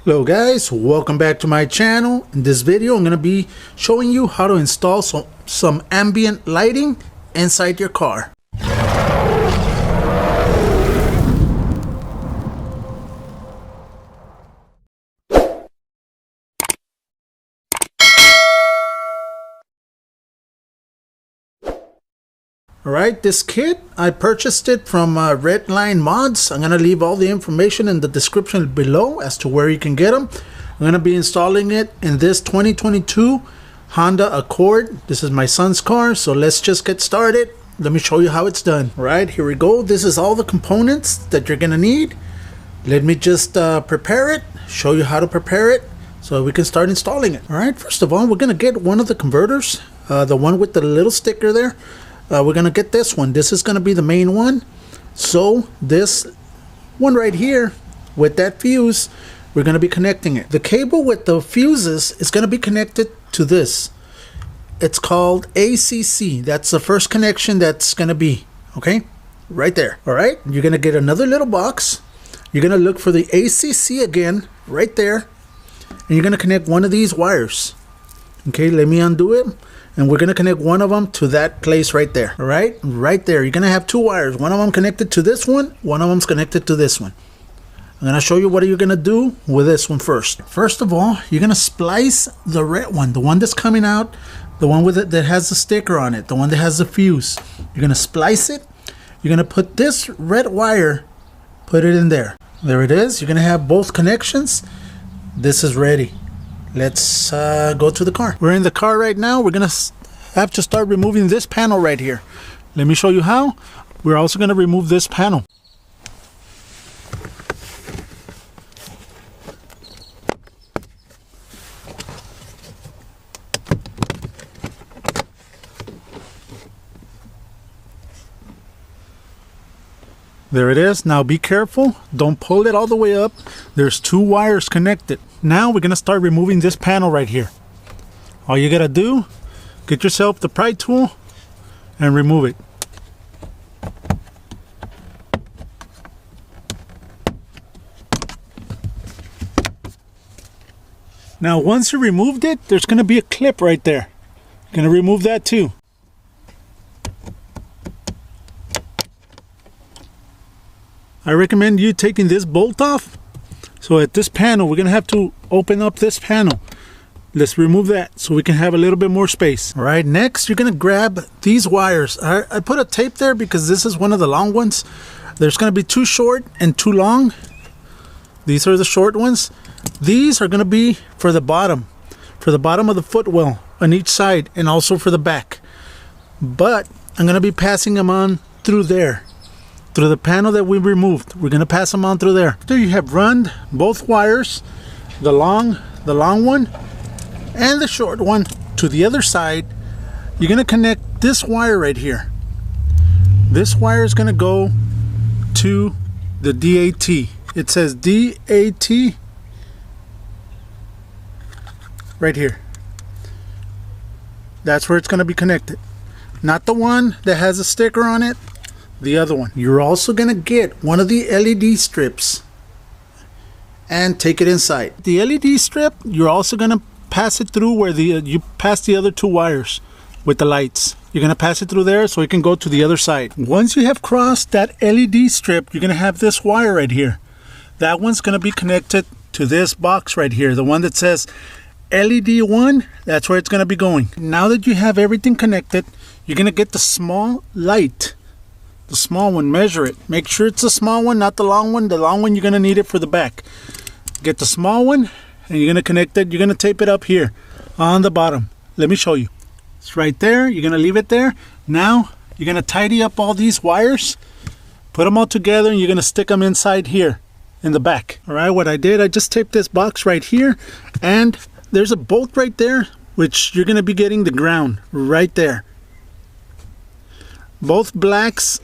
Hello guys, welcome back to my channel. In this video I'm going to be showing you how to install some ambient lighting inside your car. Alright, this kit, I purchased it from Redline Mods. I'm going to leave all the information in the description below as to where you can get them. I'm going to be installing it in this 2022 Honda Accord. This is my son's car, so let's just get started. Let me show you how it's done. Alright, here we go. This is all the components that you're going to need. Let me just prepare it, show you how to prepare it so we can start installing it. Alright, first of all, we're going to get one of the converters, the one with the little sticker there. We're going to get this one. This is going to be the main one. So this one right here with that fuse, we're going to be connecting it. The cable with the fuses is going to be connected to this. It's called ACC. That's the first connection that's going to be. Okay? Right there. Alright? You're going to get another little box. You're going to look for the ACC again. Right there. And you're going to connect one of these wires. Okay? Let me undo it. And we're going to connect one of them to that place right there. All right? Right there. You're going to have two wires. One of them connected to this one. One of them's connected to this one. I'm going to show you what you're going to do with this one first. First of all, you're going to splice the red one. The one that's coming out. The one with it that has the sticker on it. The one that has the fuse. You're going to splice it. You're going to put this red wire. Put it in there. There it is. You're going to have both connections. This is ready. Let's go to the car. We're in the car right now. We're going to have to start removing this panel right here. Let me show you how. We're also going to remove this panel. There it is. Now be careful. Don't pull it all the way up. There's two wires connected. Now we're going to start removing this panel right here. All you got to do, get yourself the pry tool and remove it. Now once you removed it, there's going to be a clip right there. You're going to remove that too. I recommend you taking this bolt off. So at this panel, we're going to have to open up this panel. Let's remove that so we can have a little bit more space. All right, next you're going to grab these wires. I put a tape there because this is one of the long ones. There's going to be two short and two long. These are the short ones. These are going to be for the bottom of the footwell on each side and also for the back. But I'm going to be passing them on through there. Through the panel that we removed. We're going to pass them on through there. After you have run both wires, the long one and the short one to the other side, you're going to connect this wire right here. This wire is going to go to the DAT. It says DAT right here. That's where it's going to be connected. Not the one that has a sticker on it. The other one. You're also going to get one of the LED strips and take it inside. The LED strip, you're also going to pass it through where you pass the other two wires with the lights. You're going to pass it through there so it can go to the other side. Once you have crossed that LED strip, you're going to have this wire right here. That one's going to be connected to this box right here. The one that says LED 1, that's where it's going to be going. Now that you have everything connected, you're going to get the small light. The small one, measure it. Make sure it's the small one, not the long one. The long one, you're going to need it for the back. Get the small one, and you're going to connect it. You're going to tape it up here on the bottom. Let me show you. It's right there. You're going to leave it there. Now, you're going to tidy up all these wires. Put them all together, and you're going to stick them inside here in the back. All right, what I did, I just taped this box right here. And there's a bolt right there, which you're going to be getting the ground right there. Both blacks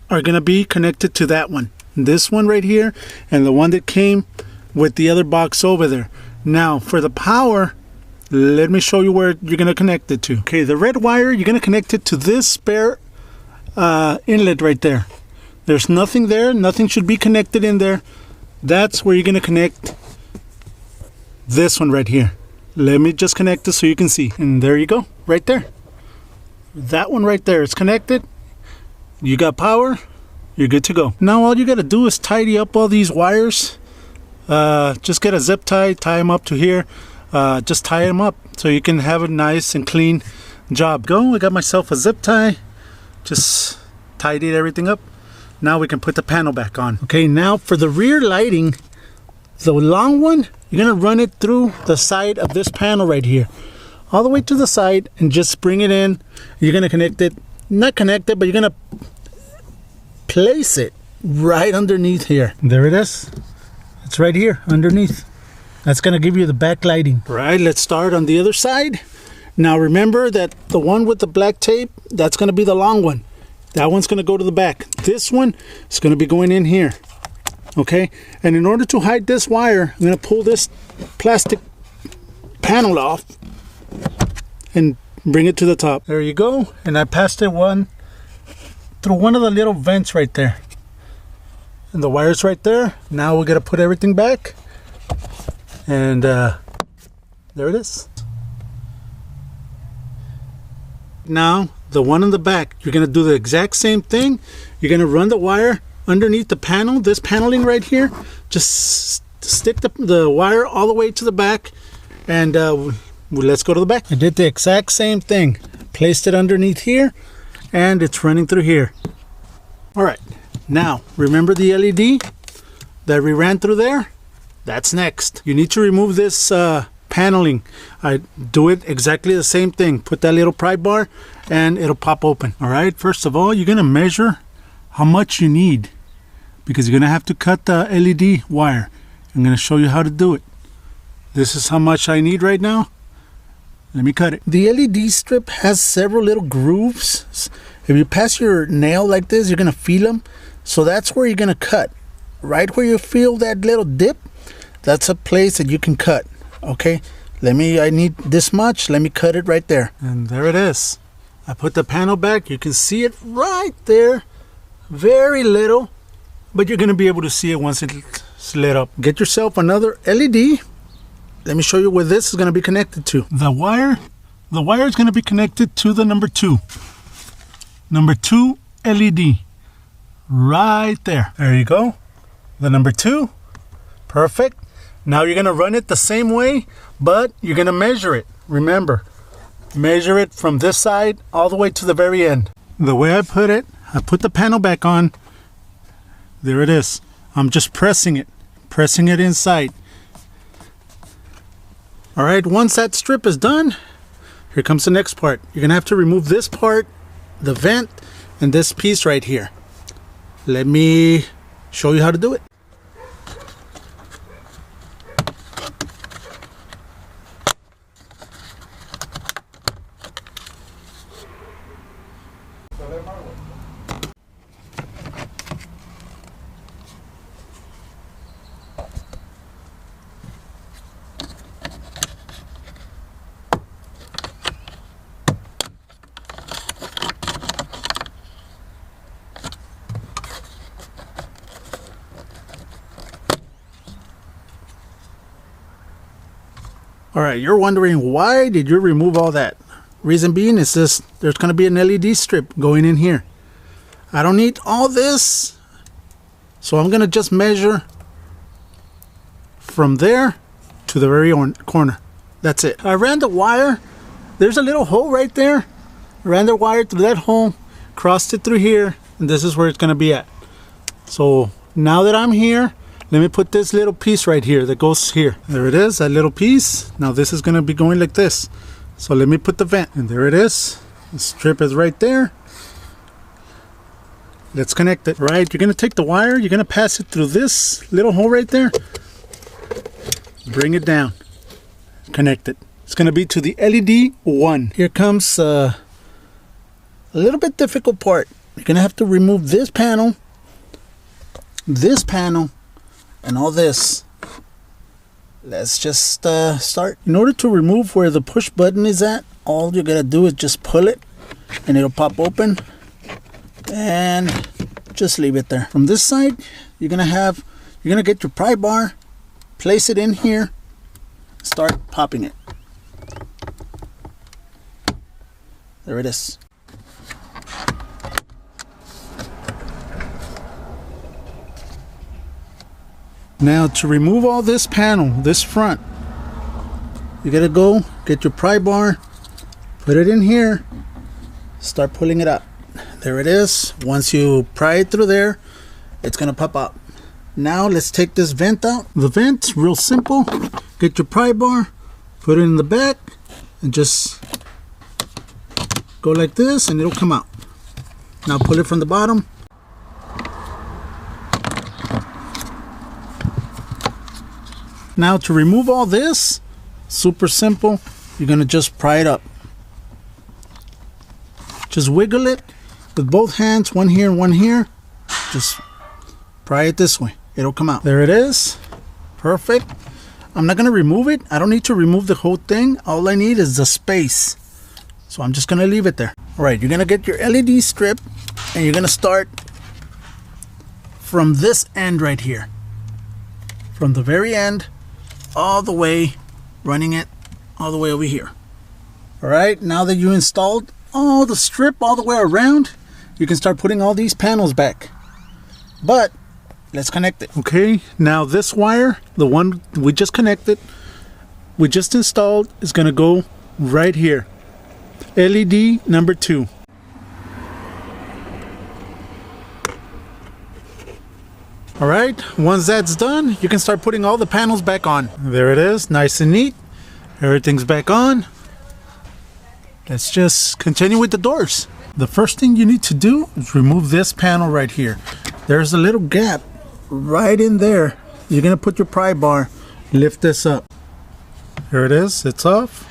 are going to be connected to that one, this one right here, and the one that came with the other box over there. Now for the power, let me show you where you're going to connect it to. Okay, the red wire, you're going to connect it to this spare inlet right there. There's nothing there, nothing should be connected in there. That's where you're going to connect This one right here. Let me just connect it so you can see. And there you go, right there. That one right there is connected. You got power, you're good to go. Now all you gotta do is tidy up all these wires. Just get a zip tie, tie them up to here. Just tie them up so you can have a nice and clean job. I got myself a zip tie. Just tidied everything up. Now we can put the panel back on. Okay, now for the rear lighting, the long one, you're gonna run it through the side of this panel right here, all the way to the side, and just bring it in. You're gonna connect it, not connect it, but you're gonna place it right underneath here. There it is. It's right here underneath. That's gonna give you the backlighting. Right, let's start on the other side. Now remember that the one with the black tape, that's gonna be the long one. That one's gonna go to the back. This one is gonna be going in here. Okay, and in order to hide this wire, I'm gonna pull this plastic panel off and bring it to the top. There you go. And I passed it through one of the little vents right there. And the wire's right there. Now we're gonna put everything back. And there it is. Now, the one in the back, you're gonna do the exact same thing. You're gonna run the wire underneath the panel, this paneling right here. Just stick the wire all the way to the back, and let's go to the back. I did the exact same thing. Placed it underneath here, and it's running through here. All right, now remember the LED that we ran through there? That's next. You need to remove this paneling. I do it exactly the same thing. Put that little pry bar and it'll pop open. All right, first of all, you're gonna measure how much you need, because you're gonna have to cut the LED wire. I'm gonna show you how to do it. This is how much I need right now. Let me cut it. The LED strip has several little grooves. If you pass your nail like this, you're gonna feel them. So that's where you're gonna cut. Right where you feel that little dip, that's a place that you can cut. Okay, I need this much. Let me cut it right there. And there it is. I put the panel back. You can see it right there. Very little, but you're gonna be able to see it once it's lit up. Get yourself another LED. Let me show you where this is gonna be connected to. The wire is gonna be connected to the number 2 LED. Right there. There you go. The number 2. Perfect. Now you're gonna run it the same way, but you're gonna measure it. Remember, measure it from this side all the way to the very end. The way I put the panel back on. There it is. I'm just pressing it inside. All right, once that strip is done, here comes the next part. You're gonna have to remove this part, the vent, and this piece right here. Let me show you how to do it. All right, you're wondering, why did you remove all that? Reason being is this: there's going to be an LED strip going in here. I don't need all this, so I'm going to just measure from there to the very corner. That's it. I ran the wire. There's a little hole right there. I ran the wire through that hole, crossed it through here, and this is where it's going to be at. So now that I'm here, let me put this little piece right here that goes here. There it is, that little piece. Now this is gonna be going like this. So let me put the vent, and there it is. The strip is right there. Let's connect it. Right, you're gonna take the wire, you're gonna pass it through this little hole right there. Bring it down, connect it. It's gonna be to the LED 1. Here comes a little bit difficult part. You're gonna have to remove this panel, and all this. Let's just start. In order to remove where the push button is at, all you gotta do is just pull it and it'll pop open, and just leave it there. From this side, you're gonna get your pry bar, place it in here, start popping it. There it is. Now to remove all this panel, this front, you gotta go get your pry bar, put it in here, start pulling it up. There it is. Once you pry it through there, it's gonna pop up. Now let's take this vent out. The vent's real simple. Get your pry bar, put it in the back, and just go like this and it'll come out. Now pull it from the bottom. Now to remove all this, super simple. You're gonna just pry it up. Just wiggle it with both hands, one here and one here. Just pry it this way. It'll come out. There it is. Perfect. I'm not gonna remove it. I don't need to remove the whole thing. All I need is the space. So I'm just gonna leave it there. All right, you're gonna get your LED strip and you're gonna start from this end right here. From the very end, all the way, running it all the way over here. All right, now that you installed all the strip all the way around, you can start putting all these panels back. But let's connect it. Okay, now this wire, the one we just connected, we just installed, is gonna go right here. LED number 2. All right, once that's done, you can start putting all the panels back on. There it is, nice and neat. Everything's back on. Let's just continue with the doors. The first thing you need to do is remove this panel right here. There's a little gap right in there. You're gonna put your pry bar, lift this up. Here it is, it's off.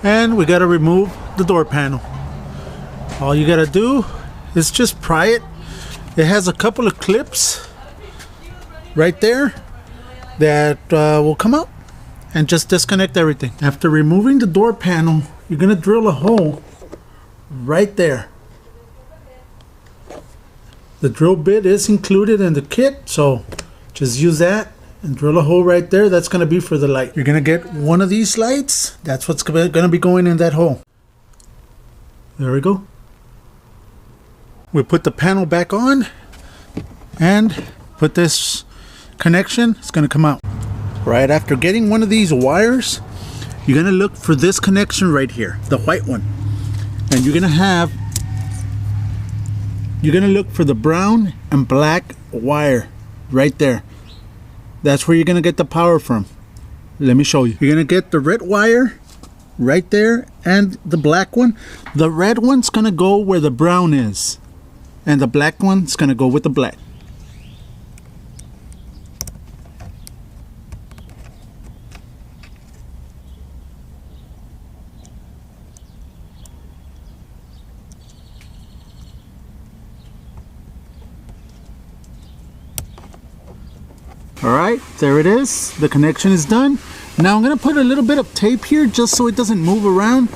And we gotta remove the door panel. All you gotta do is just pry it. It has a couple of clips right there that will come out, and just disconnect everything. After removing the door panel, you're gonna drill a hole right there. The drill bit is included in the kit, so just use that and drill a hole right there. That's gonna be for the light. You're gonna get one of these lights. That's what's gonna be going in that hole. There we go. We put the panel back on and put this connection. It's gonna come out. Right after getting one of these wires, you're gonna look for this connection right here, the white one. And you're gonna look for the brown and black wire right there. That's where you're gonna get the power from. Let me show you. You're gonna get the red wire right there and the black one. The red one's gonna go where the brown is, and the black one's gonna go with the black. All right, there it is. The connection is done. Now I'm gonna put a little bit of tape here just so it doesn't move around,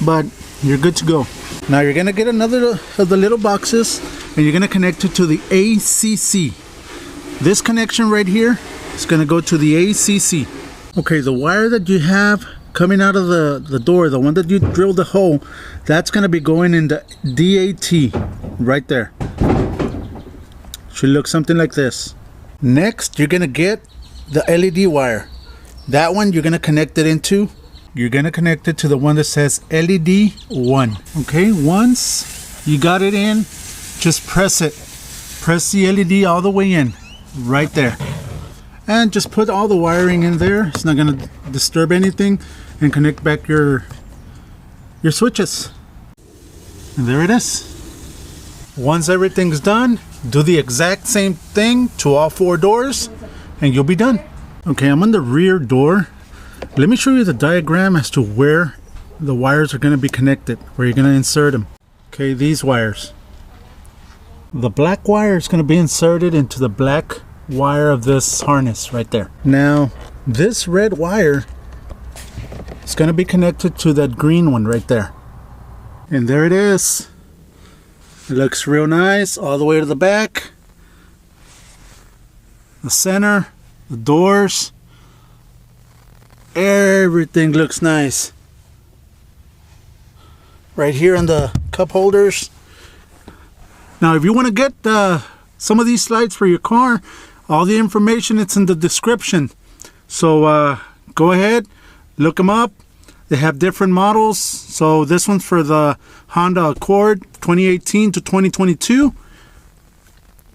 but you're good to go. Now you're gonna get another of the little boxes and you're gonna connect it to the ACC. This connection right here is gonna go to the ACC. Okay, the wire that you have coming out of the door, the one that you drilled the hole, that's gonna be going in the DAT right there. Should look something like this. Next, you're gonna get the LED wire. That one you're gonna connect it into. You're gonna connect it to the one that says LED 1. Okay, once you got it in, just press it. Press the LED all the way in, right there. And just put all the wiring in there. It's not gonna disturb anything. And connect back your switches. And there it is. Once everything's done, do the exact same thing to all 4 doors and you'll be done. Okay, I'm on the rear door. Let me show you the diagram as to where the wires are going to be connected, where you're going to insert them. Okay, these wires. The black wire is going to be inserted into the black wire of this harness right there. Now, this red wire is going to be connected to that green one right there. And there it is. It looks real nice all the way to the back. The center, the doors. Everything looks nice. Right here on the cup holders. Now, if you want to get some of these slides for your car, all the information it's in the description. So go ahead, look them up. They have different models. So this one's for the Honda Accord 2018 to 2022.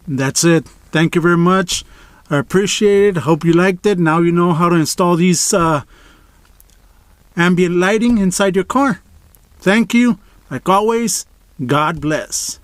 That's it. Thank you very much. I appreciate it. Hope you liked it. Now you know how to install these ambient lighting inside your car. Thank you. Like always, God bless.